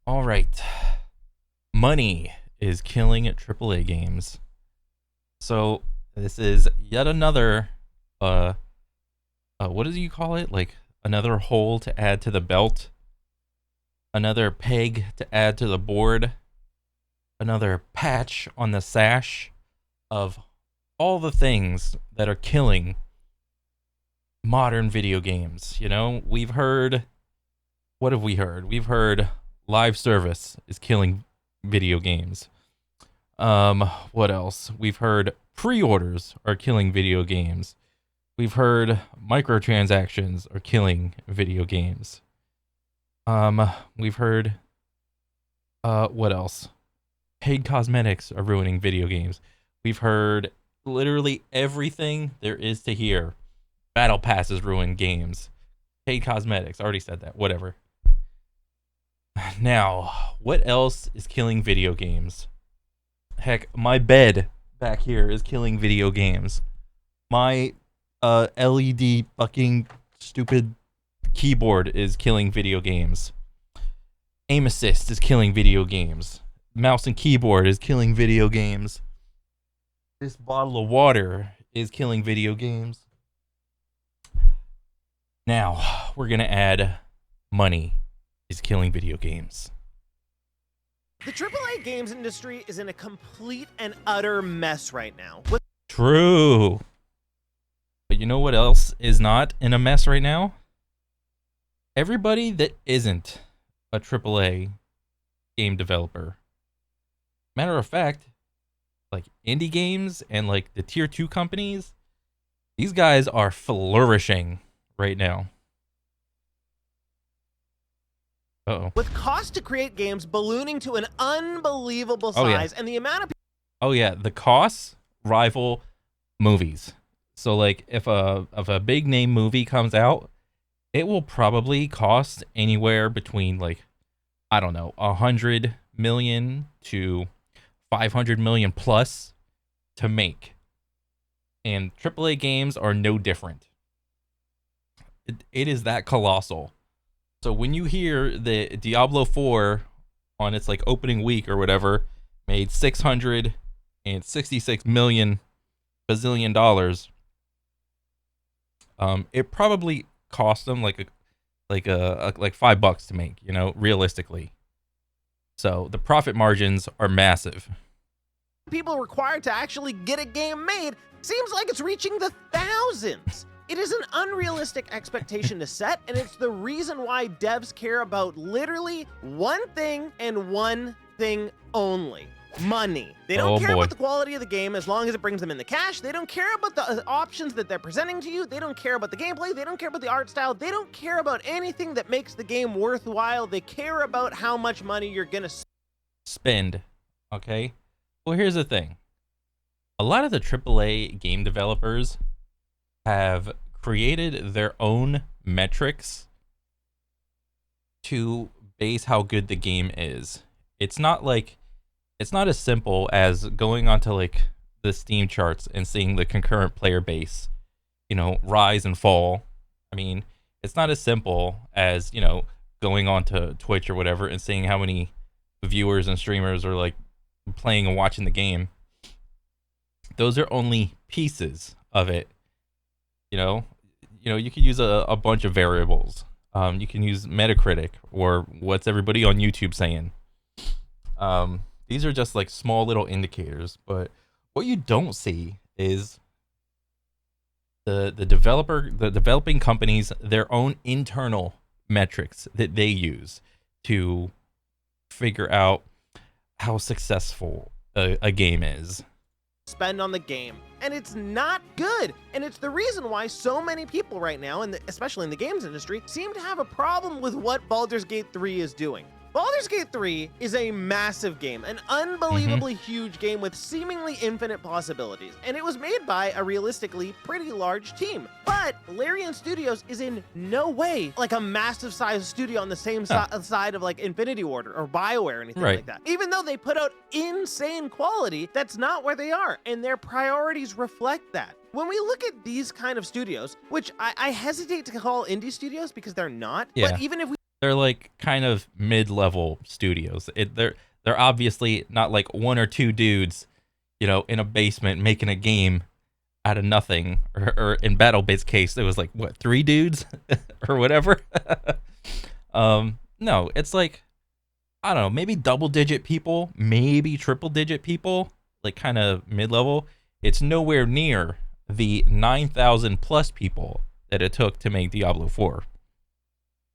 All right. Money is killing AAA games. So this is yet another what do you call it? Like another hole to add to the belt, another peg to add to the board, another patch on the sash of all the things that are killing modern video games. We've heard, what have we heard? We've heard live service is killing video games. What else? We've heard pre-orders are killing video games. We've heard microtransactions are killing video games. We've heard what else? Paid cosmetics are ruining video games. We've heard literally everything there is to hear. Battle passes ruin games. Paid cosmetics, already said that. Whatever. Now, what else is killing video games? Heck, my bed back here is killing video games. My LED fucking stupid keyboard is killing video games. Aim assist is killing video games. Mouse and keyboard is killing video games. This bottle of water is killing video games. Now, we're going to add money is killing video games. The AAA games industry is in a complete and utter mess right now. True. But you know what else is not in a mess right now? Everybody that isn't a AAA game developer. Matter of fact, like indie games and like the tier 2 companies, these guys are flourishing right now. Uh-oh. With cost to create games ballooning to an unbelievable size, and the amount of Oh yeah, the costs rival movies. So like if a big name movie comes out, it will probably cost anywhere between like, I don't know, 100 million to 500 million plus to make. And AAA games are no different. It is that colossal. So when you hear the Diablo 4 on its like opening week or whatever made 666 million bazillion dollars, it probably cost them like $5 to make, realistically. So the profit margins are massive. people required to actually get a game made seems like it's reaching the thousands. It is an unrealistic expectation to set, and it's the reason why devs care about literally one thing and one thing only: money. They don't care about the quality of the game as long as it brings them in the cash. They don't care about the options that they're presenting to you. They don't care about the gameplay. They don't care about the art style. They don't care about anything that makes the game worthwhile. They care about how much money you're gonna spend. Okay? Well, here's the thing. A lot of the AAA game developers have created their own metrics to base how good the game is. It's not as simple as going onto like the Steam charts and seeing the concurrent player base, rise and fall. I mean, it's not as simple as, going onto Twitch or whatever and seeing how many viewers and streamers are like playing and watching the game. Those are only pieces of it. You can use a bunch of variables. You can use Metacritic or what's everybody on YouTube saying. These are just like small little indicators, but what you don't see is the developing companies, their own internal metrics that they use to figure out how successful a game is. Spend on the game, and it's not good. And it's the reason why so many people right now, and especially in the games industry, seem to have a problem with what Baldur's Gate 3 is doing. Baldur's Gate 3 is a massive game, an unbelievably huge game with seemingly infinite possibilities, and it was made by a realistically pretty large team. But Larian Studios is in no way like a massive size studio on the same side of like Infinity Ward or BioWare or anything like that. Even though they put out insane quality, that's not where they are, and their priorities reflect that. When we look at these kind of studios, which I hesitate to call indie studios because they're not, but even if we They're like kind of mid-level studios. They're obviously not like one or two dudes, in a basement making a game out of nothing. Or in BattleBit's case, it was like what, three dudes or whatever. No, it's like, I don't know, maybe double-digit people, maybe triple-digit people, like kind of mid-level. It's nowhere near the 9,000 plus people that it took to make Diablo 4.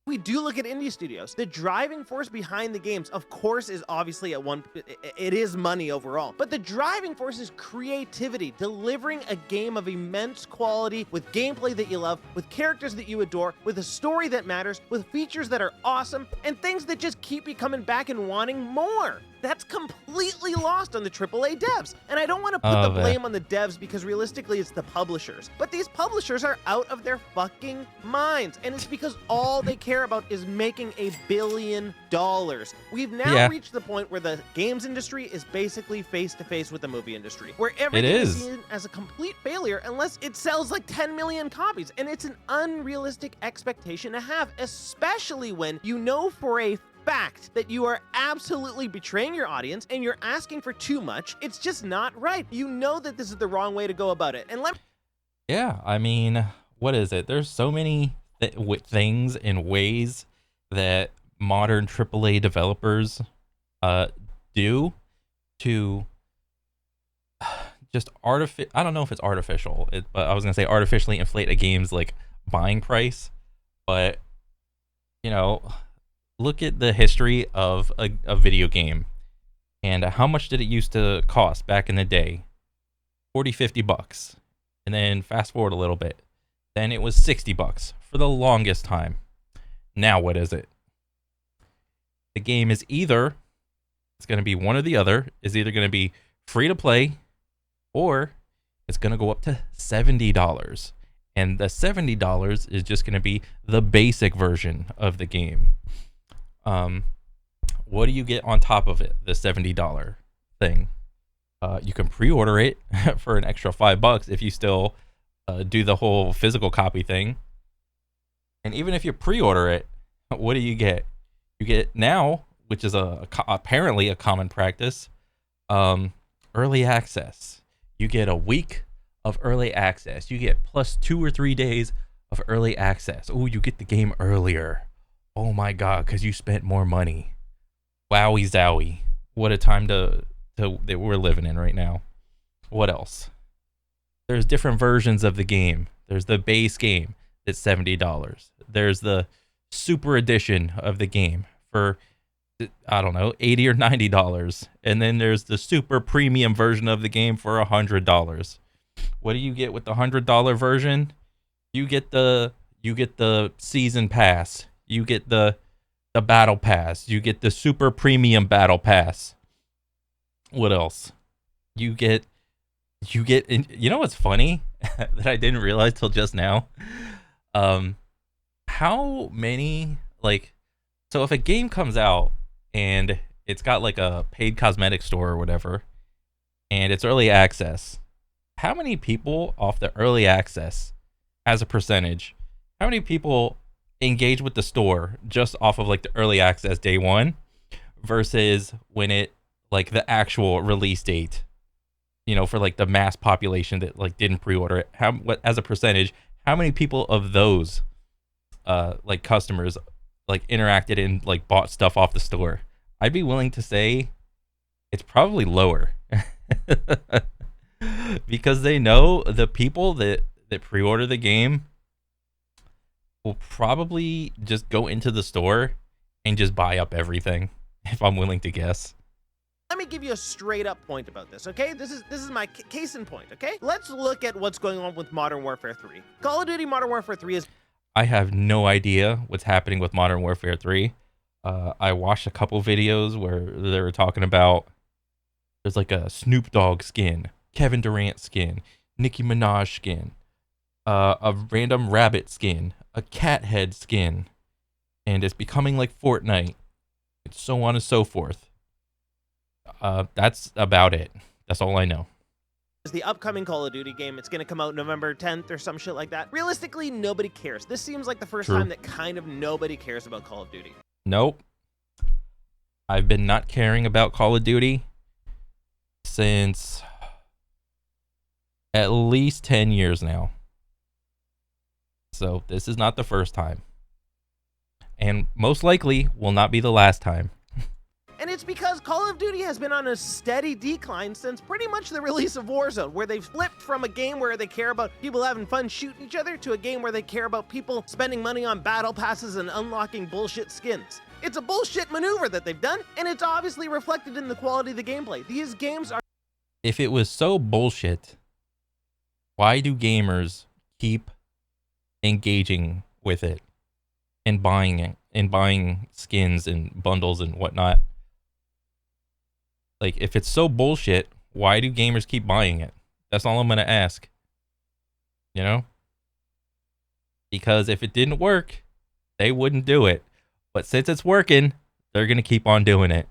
We do look at indie studios. The driving force behind the games, of course, is obviously it is money overall. But the driving force is creativity, delivering a game of immense quality with gameplay that you love, with characters that you adore, with a story that matters, with features that are awesome, and things that just keep you coming back and wanting more. That's completely lost on the AAA devs. And I don't want to put the blame on the devs because realistically it's the publishers. But these publishers are out of their fucking minds. And it's because all they care about is making $1 billion. We've now reached the point where the games industry is basically face to face with the movie industry, where everything is seen as a complete failure unless it sells like 10 million copies. And it's an unrealistic expectation to have, especially when you know for a fact that you are absolutely betraying your audience and you're asking for too much. It's just not right. You know that this is the wrong way to go about it. And yeah, I mean, what is it? There's so many things and ways that modern AAA developers do to just I don't know if it's artificial, but I was gonna say artificially inflate a game's like buying price, but look at the history of a video game and how much did it used to cost back in the day? 40, $50. And then fast forward a little bit. Then it was $60 for the longest time. Now what is it? The game is it's going to be one or the other. Is either going to be free to play or it's going to go up to $70. And the $70 is just going to be the basic version of the game. What do you get on top of it? The $70 thing. You can pre-order it for an extra $5 if you still do the whole physical copy thing. And even if you pre-order it, what do you get? You get now, which is apparently a common practice, early access. You get a week of early access. You get plus 2 or 3 days of early access. Oh, you get the game earlier. Oh my god, because you spent more money. Wowie zowie. What a time that we're living in right now. What else? There's different versions of the game. There's the base game that's $70. There's the super edition of the game for, I don't know, $80 or $90. And then there's the super premium version of the game for $100. What do you get with the $100 version? You get the season pass. You get the battle pass. You get the super premium battle pass. What else? You get what's funny that I didn't realize till just now? How many, so if a game comes out and it's got like a paid cosmetic store or whatever, and it's early access, how many people off the early access as a percentage, how many people engage with the store just off of like the early access day one versus when it like the actual release date, for like the mass population that like didn't pre-order it? What as a percentage, how many people of those like customers like interacted and like bought stuff off the store? I'd be willing to say it's probably lower because they know the people that pre-order the game will probably just go into the store and just buy up everything, if I'm willing to guess. Let me give you a straight up point about this, okay? This is my case in point, okay? Let's look at what's going on with Modern Warfare 3. Call of Duty Modern Warfare 3 is... I have no idea what's happening with Modern Warfare 3. I watched a couple videos where they were talking about there's like a Snoop Dogg skin, Kevin Durant skin, Nicki Minaj skin, a random rabbit skin, a cat head skin, and it's becoming like Fortnite, and so on and so forth. That's about it. That's all I know. the upcoming Call of Duty game. It's going to come out November 10th or some shit like that. Realistically, nobody cares. This seems like the first True. time that kind of nobody cares about Call of Duty. Nope. I've been not caring about Call of Duty since at least 10 years now. So this is not the first time. And most likely will not be the last time. And it's because Call of Duty has been on a steady decline since pretty much the release of Warzone, where they've flipped from a game where they care about people having fun shooting each other to a game where they care about people spending money on battle passes and unlocking bullshit skins. It's a bullshit maneuver that they've done, and it's obviously reflected in the quality of the gameplay. These games are... If it was so bullshit, why do gamers keep engaging with it and buying it and buying skins and bundles and whatnot? Like, if it's so bullshit, why do gamers keep buying it? That's all I'm going to ask. You know? Because if it didn't work, they wouldn't do it. But since it's working, they're going to keep on doing it.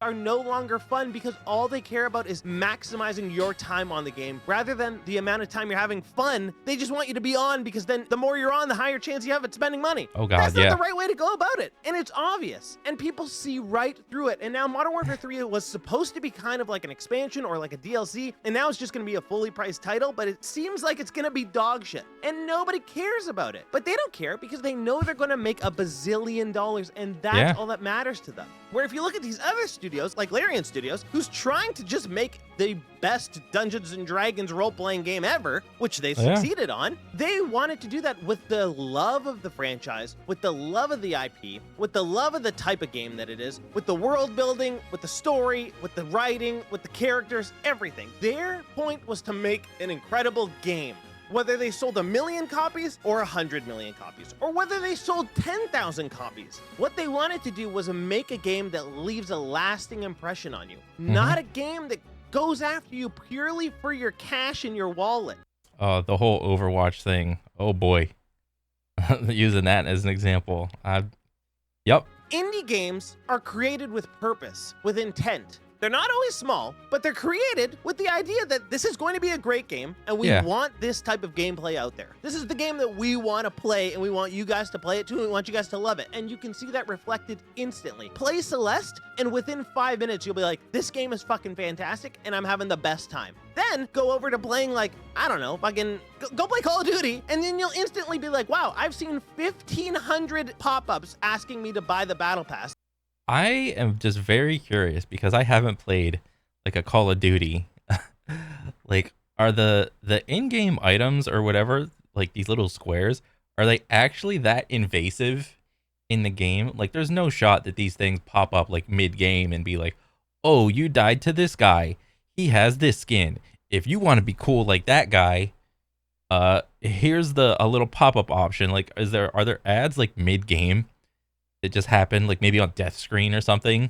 Are no longer fun because all they care about is maximizing your time on the game rather than the amount of time you're having fun. They just want you to be on because then the more you're on, the higher chance you have at spending money. Oh God, That's not the right way to go about it. And it's obvious. And people see right through it. And now Modern Warfare 3 was supposed to be kind of like an expansion or like a DLC. And now it's just going to be a fully priced title, but it seems like it's going to be dog shit. And nobody cares about it. But they don't care because they know they're going to make $1 bazillion. And that's all that matters to them. Where if you look at these other studios, like Larian Studios, who's trying to just make the best Dungeons and Dragons role-playing game ever, which they succeeded on, they wanted to do that with the love of the franchise, with the love of the IP, with the love of the type of game that it is, with the world building, with the story, with the writing, with the characters, everything. Their point was to make an incredible game. Whether they sold 1 million copies or 100 million copies, or whether they sold 10,000 copies. What they wanted to do was make a game that leaves a lasting impression on you, not a game that goes after you purely for your cash in your wallet. The whole Overwatch thing. Oh boy. Using that as an example. Yep. Indie games are created with purpose, with intent. They're not always small, but they're created with the idea that this is going to be a great game, and we want this type of gameplay out there. This is the game that we want to play, and we want you guys to play it too, and we want you guys to love it. And you can see that reflected instantly. Play Celeste, and within 5 minutes, you'll be like, this game is fucking fantastic, and I'm having the best time. Then go over to playing, like, I don't know, fucking go play Call of Duty, and then you'll instantly be like, wow, I've seen 1,500 pop-ups asking me to buy the Battle Pass. I am just very curious because I haven't played like a Call of Duty. Like, are the in-game items or whatever, like these little squares, are they actually that invasive in the game? Like, there's no shot that these things pop up like mid-game and be like, oh, you died to this guy. He has this skin. If you want to be cool like that guy, here's a little pop-up option. Like, are there ads like mid-game? It just happened, like maybe on death screen or something.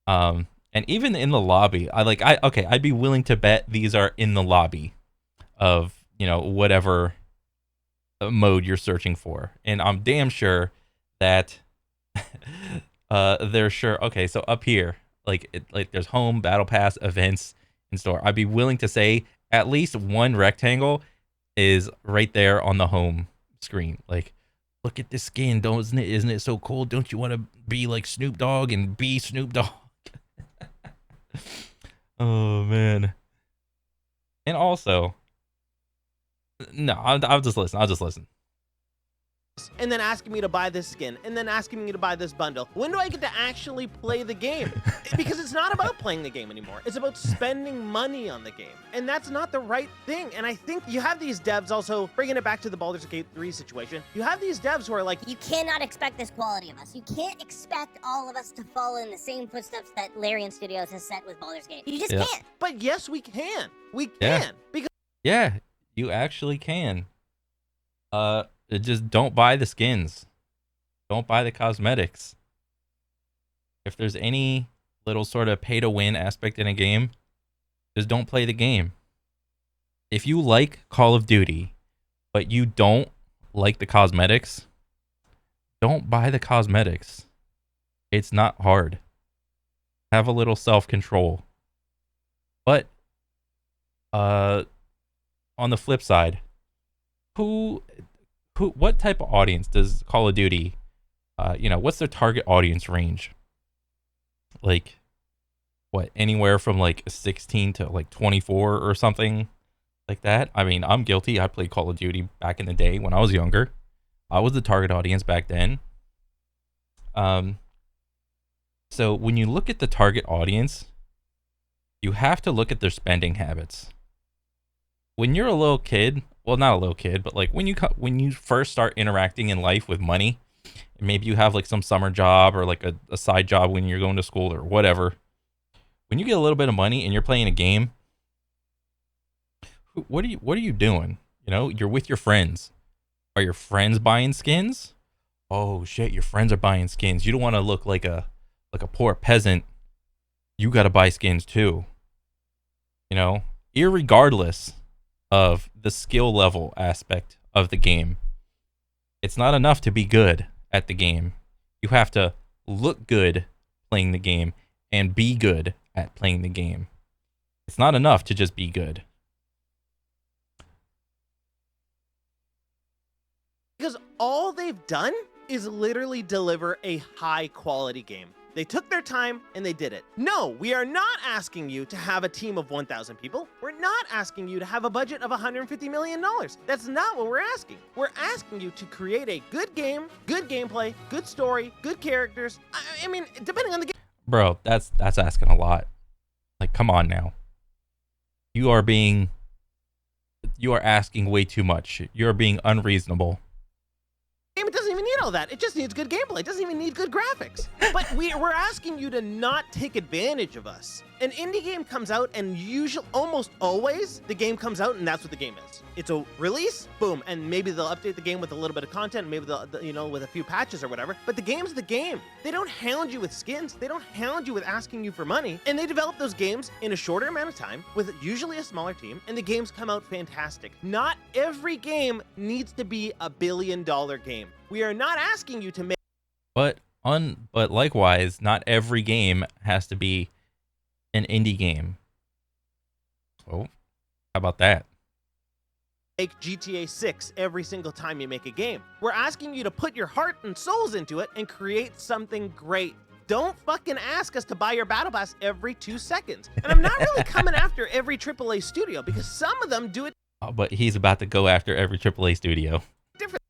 And even in the lobby, I'd be willing to bet these are in the lobby of, you know, whatever mode you're searching for. And I'm damn sure that they're sure. Okay, so up here, like there's home, battle pass, events, and store. I'd be willing to say at least one rectangle is right there on the home screen. Like, look at this skin, isn't it so cool? Don't you want to be like Snoop Dogg and be Snoop Dogg? Oh man. And also, no, I'll just listen. And then asking me to buy this skin, and then asking me to buy this bundle. When do I get to actually play the game? Because it's not about playing the game anymore. It's about spending money on the game. And that's not the right thing. And I think you have these devs also, bringing it back to the Baldur's Gate 3 situation, you have these devs who are like, you cannot expect this quality of us. You can't expect all of us to follow in the same footsteps that Larian Studios has set with Baldur's Gate. You just can't. But yes, we can. We can. Because you actually can. Just don't buy the skins. Don't buy the cosmetics. If there's any little sort of pay to win aspect in a game, just don't play the game. If you like Call of Duty, but you don't like the cosmetics, don't buy the cosmetics. It's not hard. Have a little self-control. But on the flip side, what type of audience does Call of Duty, what's their target audience range? Like, what, anywhere from like 16 to like 24 or something like that? I mean, I'm guilty. I played Call of Duty back in the day when I was younger. I was the target audience back then. So when you look at the target audience, you have to look at their spending habits. When you're a little kid, well, not a little kid, but like when you first start interacting in life with money, maybe you have like some summer job or like a side job when you're going to school or whatever. When you get a little bit of money and you're playing a game, what are you doing? You're with your friends. Are your friends buying skins? Oh shit, your friends are buying skins. You don't want to look like a poor peasant. You got to buy skins too. Irregardless of the skill level aspect of the game. It's not enough to be good at the game. You have to look good playing the game and be good at playing the game. It's not enough to just be good. Because all they've done is literally deliver a high quality game. They took their time and they did it. No, we are not asking you to have a team of 1,000 people. We're not asking you to have a budget of $150 million. That's not what we're asking. We're asking you to create a good game, good gameplay, good story, good characters. I mean, depending on the game. Bro, that's asking a lot. Like, come on now. You are asking way too much. You're being unreasonable. It doesn't even need all that. It just needs good gameplay. It doesn't even need good graphics. But we're asking you to not take advantage of us. An indie game comes out and almost always the game comes out and that's what the game is. It's a release, boom, and maybe they'll update the game with a little bit of content, maybe they'll with a few patches or whatever. But the game's the game. They don't hound you with skins. They don't hound you with asking you for money. And they develop those games in a shorter amount of time with usually a smaller team, and the games come out fantastic. Not every game needs to be a billion-dollar game. We are not asking you to make. But likewise, not every game has to be an indie game. Oh, how about that? Make GTA 6 every single time you make a game. We're asking you to put your heart and souls into it and create something great. Don't fucking ask us to buy your battle pass every 2 seconds. And I'm not really coming after every AAA studio because some of them do it. Oh, but he's about to go after every AAA studio. Differently.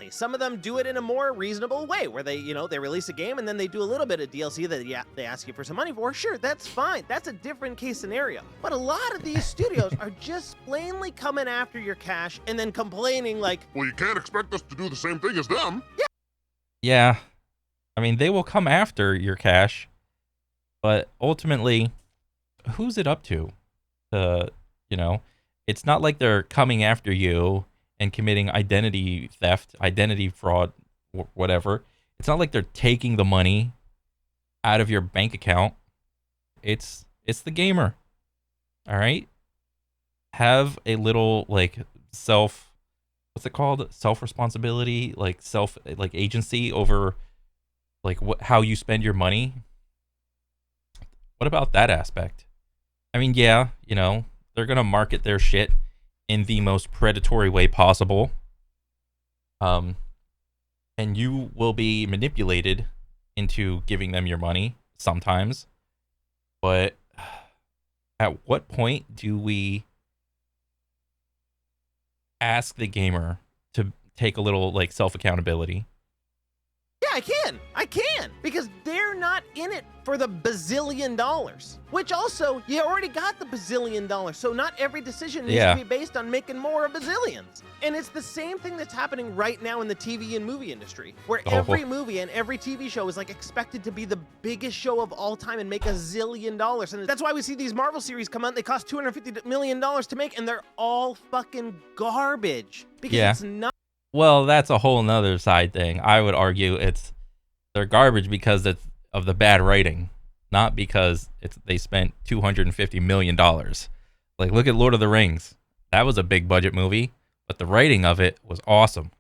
Some of them do it in a more reasonable way where they release a game and then they do a little bit of DLC that they ask you for some money for. Sure, that's fine. That's a different case scenario. But a lot of these studios are just plainly coming after your cash and then complaining like, well, you can't expect us to do the same thing as them. Yeah. I mean, they will come after your cash, but ultimately, who's it up to? It's not like they're coming after you and committing identity theft, identity fraud, whatever. It's not like they're taking the money out of your bank account. It's the gamer. All right? Have a little like what's it called? Self-responsibility, like agency over like how you spend your money. What about that aspect? I mean, yeah, they're going to market their shit in the most predatory way possible. And you will be manipulated into giving them your money sometimes. But at what point do we ask the gamer to take a little like self-accountability? yeah, I can, because they're not in it for the bazillion dollars, which also, you already got the bazillion dollars, so not every decision needs to be based on making more of bazillions. And it's the same thing that's happening right now in the TV and movie industry, where every movie and every TV show is like expected to be the biggest show of all time and make $1 zillion. And that's why we see these Marvel series come out, they cost $250 million to make, and they're all fucking garbage, because it's not. Well, that's a whole nother side thing. I would argue they're garbage because of the bad writing, not because they spent $250 million. Like, look at Lord of the Rings. That was a big budget movie, but the writing of it was awesome.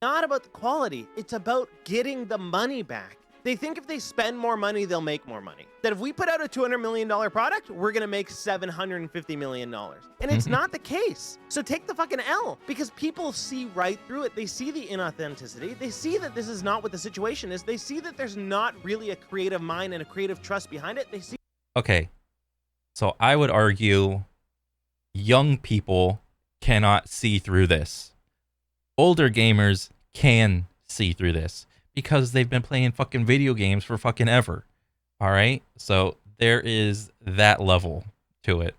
Not about the quality. It's about getting the money back. They think if they spend more money, they'll make more money. That if we put out a $200 million product, we're gonna make $750 million. And it's not the case. So take the fucking L, because people see right through it. They see the inauthenticity. They see that this is not what the situation is. They see that there's not really a creative mind and a creative trust behind it. They see. Okay, so I would argue young people cannot see through this. Older gamers can see through this because they've been playing fucking video games for fucking ever. All right, so there is that level to it.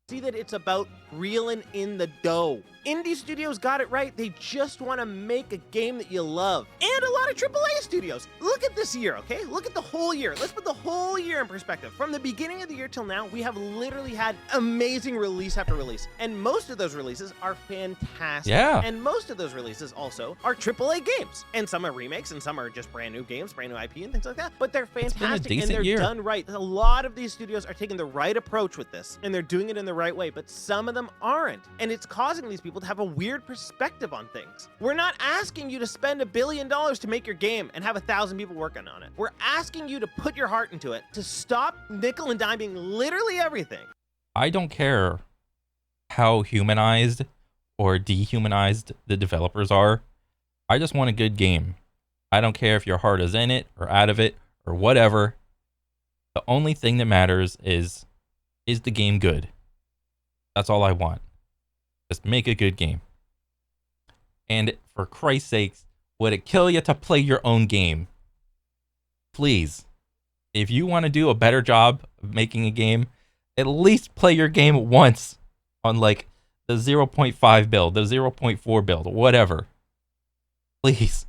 See that it's about reeling in the dough. Indie studios got it right. They just want to make a game that you love. And a lot of AAA studios. Look at this year, okay? Look at the whole year. Let's put the whole year in perspective. From the beginning of the year till now, we have literally had amazing release after release. And most of those releases are fantastic. Yeah. And most of those releases also are AAA games. And some are remakes, and some are just brand new games, brand new IP and things like that. But they're fantastic, and they're done right. A lot of these studios are taking the right approach with this, and they're doing it in the right way, but some of them aren't. And it's causing these people to have a weird perspective on things. We're not asking you to spend $1 billion to make your game and have 1,000 people working on it. We're asking you to put your heart into it, to stop nickel and diming literally everything. I don't care how humanized or dehumanized the developers are. I just want a good game. I don't care if your heart is in it or out of it or whatever. The only thing that matters is the game good? That's all I want. Just make a good game. And for Christ's sakes, would it kill you to play your own game? Please. If you want to do a better job of making a game, at least play your game once on like the 0.5 build, the 0.4 build, whatever. Please.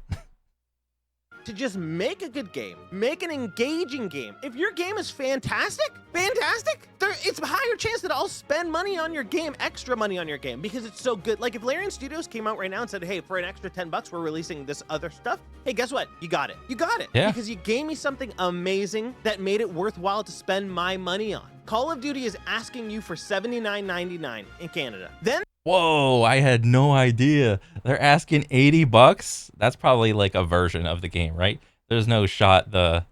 To just make a good game, make an engaging game. If your game is fantastic, it's a higher chance that I'll spend money on your game, extra money on your game, because it's so good. Like if Larian Studios came out right now and said, hey, for an extra $10, we're releasing this other stuff. Hey, guess what? You got it. You got it. Yeah. Because you gave me something amazing that made it worthwhile to spend my money on. Call of Duty is asking you for $79.99 in Canada. Then Whoa, I had no idea. They're asking $80. That's probably like a version of the game, right? There's no shot the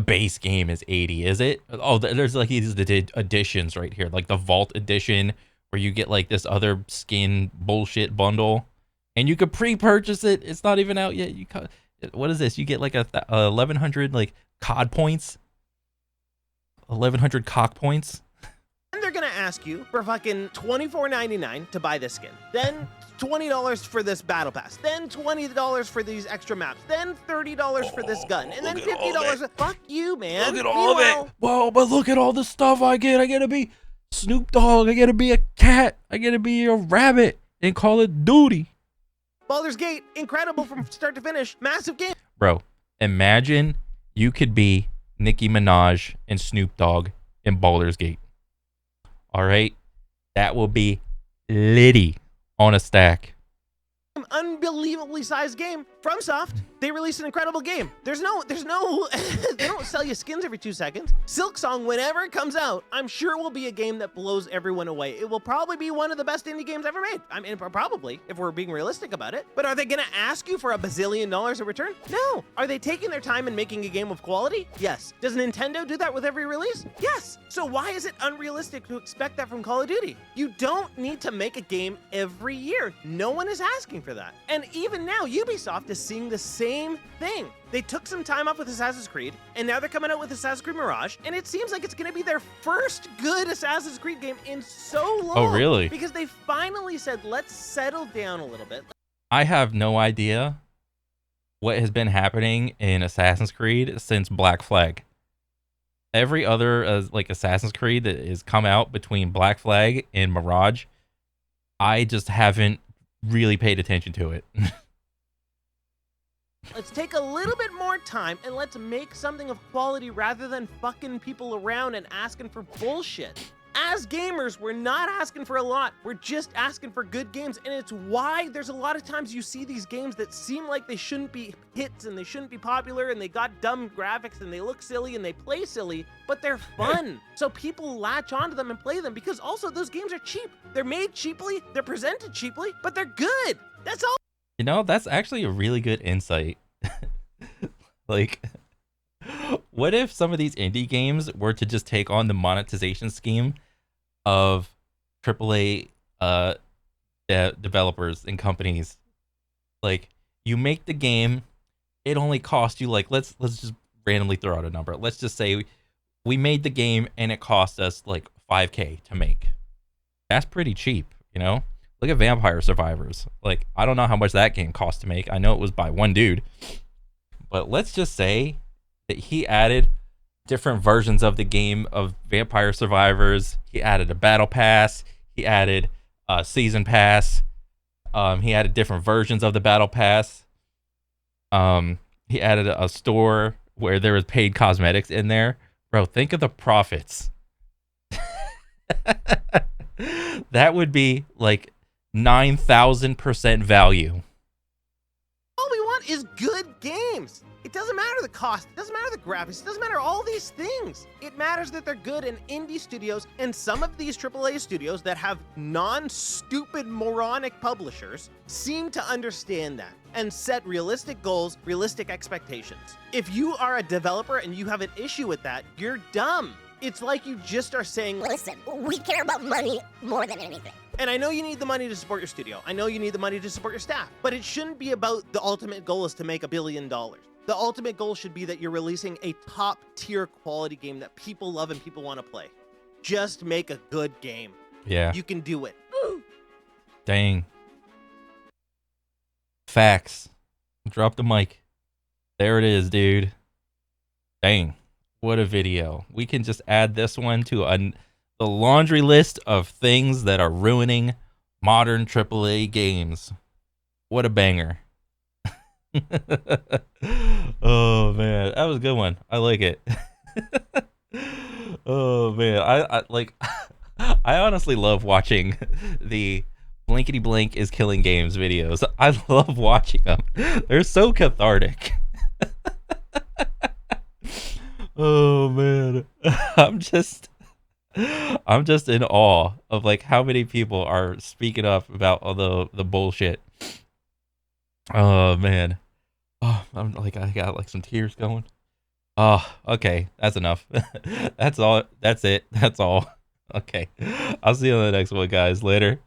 base game is 80, is it? Oh, there's like these editions right here, like the Vault edition where you get like this other skin bullshit bundle and you could pre-purchase it. It's not even out yet. What is this? You get like a 1100 like COD points. 1100 cock points. they're gonna ask you for fucking $24.99 to buy this skin, then $20 for this battle pass, then $20 for these extra maps, then $30 for this gun, and then $50. Fuck you, man. Look at all of it. Whoa, but look at all the stuff I get. I get to be Snoop Dogg. I get to be a cat. I get to be a rabbit in Call of Duty. Baldur's Gate, incredible from start to finish. Massive game. Bro, imagine you could be Nicki Minaj and Snoop Dogg in Baldur's Gate. All right? That will be litty on a stack. Unbelievably sized game. FromSoft, they released an incredible game. There's no, they don't sell you skins every 2 seconds. Silksong, whenever it comes out, I'm sure will be a game that blows everyone away. It will probably be one of the best indie games ever made. I mean, probably, if we're being realistic about it. But are they gonna ask you for $1 bazillion in return? No. Are they taking their time and making a game of quality? Yes. Does Nintendo do that with every release? Yes. So why is it unrealistic to expect that from Call of Duty? You don't need to make a game every year. No one is asking for that. And even now, Ubisoft is seeing the same thing. They took some time off with Assassin's Creed, and now they're coming out with Assassin's Creed Mirage, and it seems like it's going to be their first good Assassin's Creed game in so long. Oh, really? Because they finally said, let's settle down a little bit. I have no idea what has been happening in Assassin's Creed since Black Flag. Every other like Assassin's Creed that has come out between Black Flag and Mirage, I just haven't really paid attention to it. Let's take a little bit more time and let's make something of quality rather than fucking people around and asking for bullshit. As gamers, we're not asking for a lot. We're just asking for good games. And it's why there's a lot of times you see these games that seem like they shouldn't be hits and they shouldn't be popular and they got dumb graphics and they look silly and they play silly, but they're fun. So people latch onto them and play them because also those games are cheap. They're made cheaply, they're presented cheaply, but they're good. That's all. You know, that's actually a really good insight. Like, what if some of these indie games were to just take on the monetization scheme of AAA developers and companies? Like, you make the game, it only costs you like let's just randomly throw out a number. Let's just say we made the game and it cost us like 5K to make. That's pretty cheap, you know? Look at Vampire Survivors. Like, I don't know how much that game cost to make. I know it was by one dude. But let's just say that he added different versions of the game of Vampire Survivors. He added a battle pass. He added a season pass. He added different versions of the battle pass. He added a store where there was paid cosmetics in there. Bro, think of the profits. That would be like 9,000% value. All we want is good games. It doesn't matter the cost, it doesn't matter the graphics, it doesn't matter all these things. It matters that they're good in indie studios, and some of these AAA studios that have non-stupid moronic publishers seem to understand that and set realistic goals, realistic expectations. If you are a developer and you have an issue with that, you're dumb. It's like you just are saying, Listen, we care about money more than anything. and I know you need the money to support your studio. I know you need the money to support your staff, but it shouldn't be about the ultimate goal is to make $1 billion. The ultimate goal should be that you're releasing a top tier quality game that people love and people want to play. Just make a good game. Yeah. You can do it. Dang. Facts. Drop the mic. There it is, dude. Dang. What a video. We can just add this one to the laundry list of things that are ruining modern AAA games. What a banger. Oh, man. That was a good one. I like it. Oh, man. I like... I honestly love watching the Blinkety Blink is Killing Games videos. I love watching them. They're so cathartic. Oh man. I'm just in awe of like how many people are speaking up about all the bullshit. Oh man. Oh, I'm like I got like some tears going. Oh, okay. That's enough. That's all. That's it. That's all. Okay. I'll see you on the next one, guys. Later.